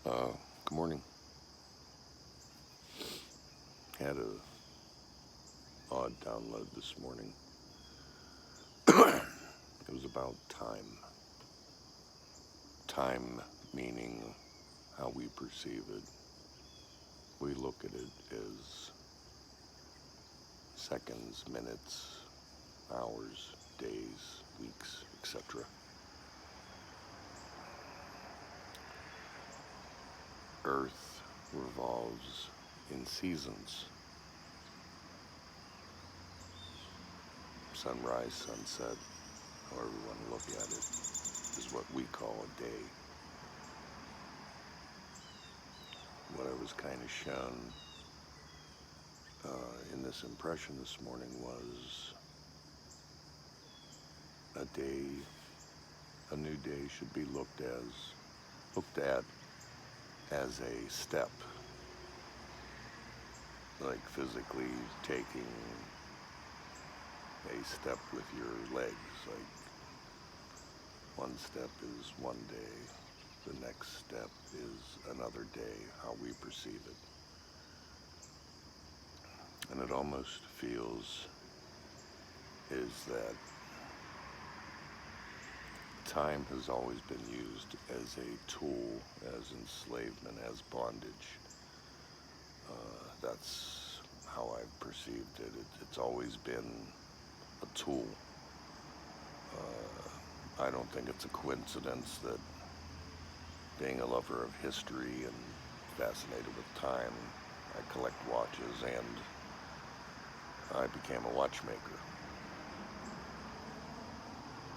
Good morning. Had a odd download this morning. It was about time. Time meaning how we perceive it. We look at it as seconds, minutes, hours, days, weeks, etc. Earth revolves in seasons. Sunrise, sunset, however you want to look at it, is what we call a day. What I was kind of shown in this impression this morning was a new day should be looked at as a step, like physically taking a step with your legs. Like one step is one day, the next step is another day, how we perceive it. And it almost feels is that time has always been used as a tool, as enslavement, as bondage. That's how I've perceived it. It's always been a tool. I don't think it's a coincidence that being a lover of history and fascinated with time, I collect watches and I became a watchmaker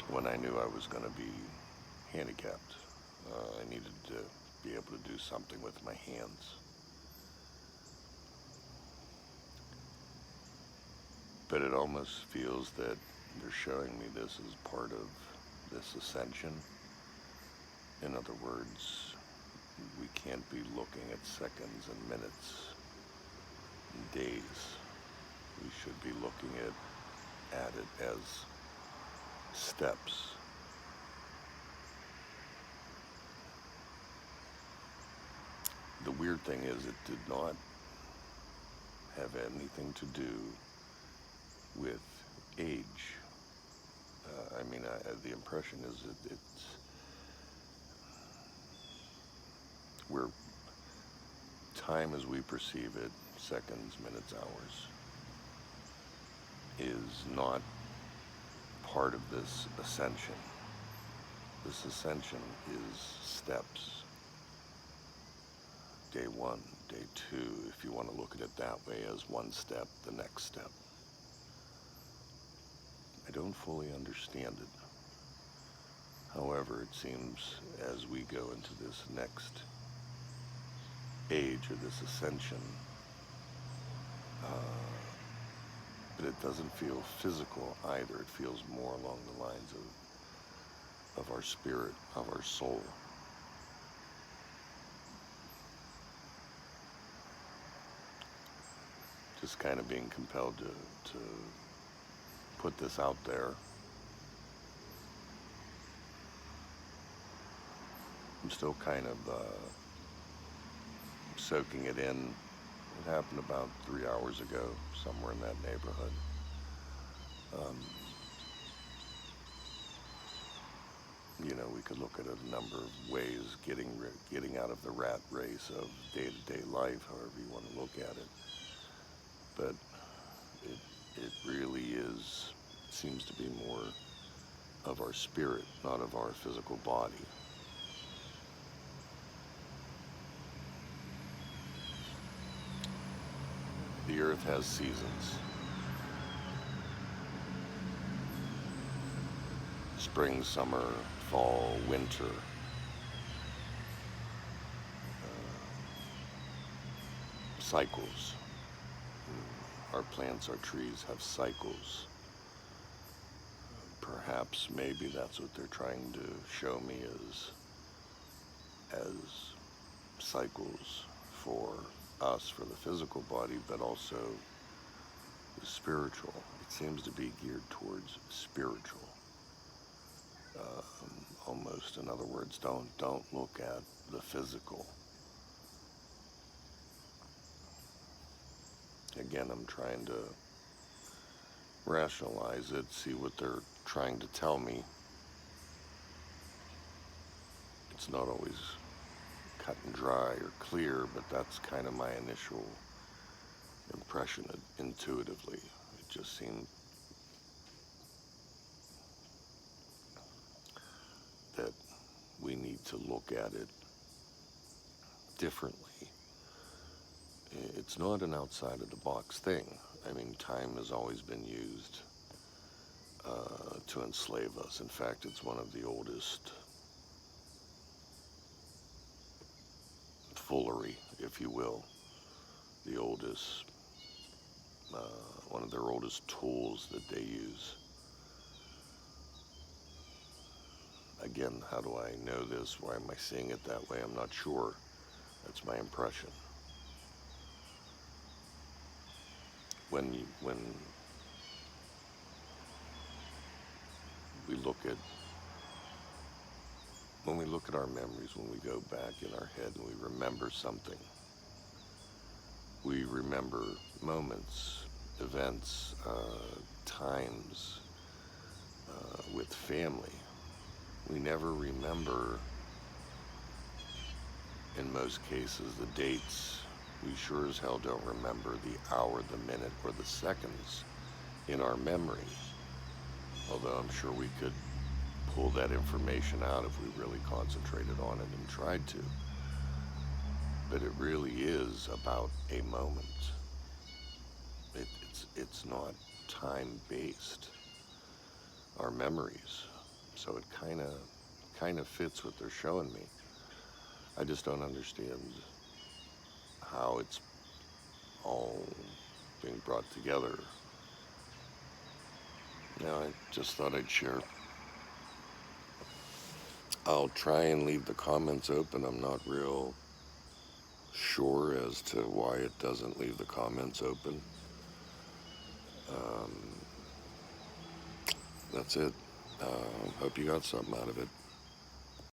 when I knew I was going to be handicapped. I needed to be able to do something with my hands. But it almost feels that they're showing me this as part of this ascension. In other words, we can't be looking at seconds and minutes and days. We should be looking at it as steps. The weird thing is it did not have anything to do with age. The impression is that it's where time as we perceive it, seconds, minutes, hours, is not part of this ascension. This ascension is steps. Day one, day two, if you want to look at it that way, as one step, the next step. I don't fully understand it. However, it seems as we go into this next age or this ascension, but it doesn't feel physical either. It feels more along the lines of our spirit, of our soul. Just kind of being compelled to put this out there. I'm still kind of soaking it in. It happened about 3 hours ago, somewhere in that neighborhood. We could look at a number of ways getting out of the rat race of day-to-day life, however you want to look at it. But it really seems to be more of our spirit, not of our physical body. The earth has seasons. Spring, summer, fall, winter. Cycles. Our plants, our trees have cycles. Perhaps, maybe that's what they're trying to show me as cycles for us, for the physical body, but also the spiritual. It seems to be geared towards spiritual. Almost, in other words, don't look at the physical. Again, I'm trying to rationalize it, see what they're trying to tell me. It's not always cut and dry or clear, but that's kind of my initial impression intuitively. It just seemed that we need to look at it differently. It's not an outside of the box thing. I mean, time has always been used to enslave us. In fact, it's one of the oldest foolery, if you will, the oldest, one of their oldest tools that they use. Again, how do I know this? Why am I seeing it that way? I'm not sure. That's my impression. When we look at our memories, when we go back in our head and we remember something, we remember moments, events, times with family. We never remember, in most cases, the dates. We sure as hell don't remember the hour, the minute, or the seconds in our memory. Although I'm sure we could pull that information out if we really concentrated on it and tried to. But it really is about a moment. It's not time-based, our memories. So it kind of fits what they're showing me. I just don't understand how it's all being brought together. Now, I just thought I'd share. I'll try and leave the comments open. I'm not real sure as to why it doesn't leave the comments open. That's it. Hope you got something out of it.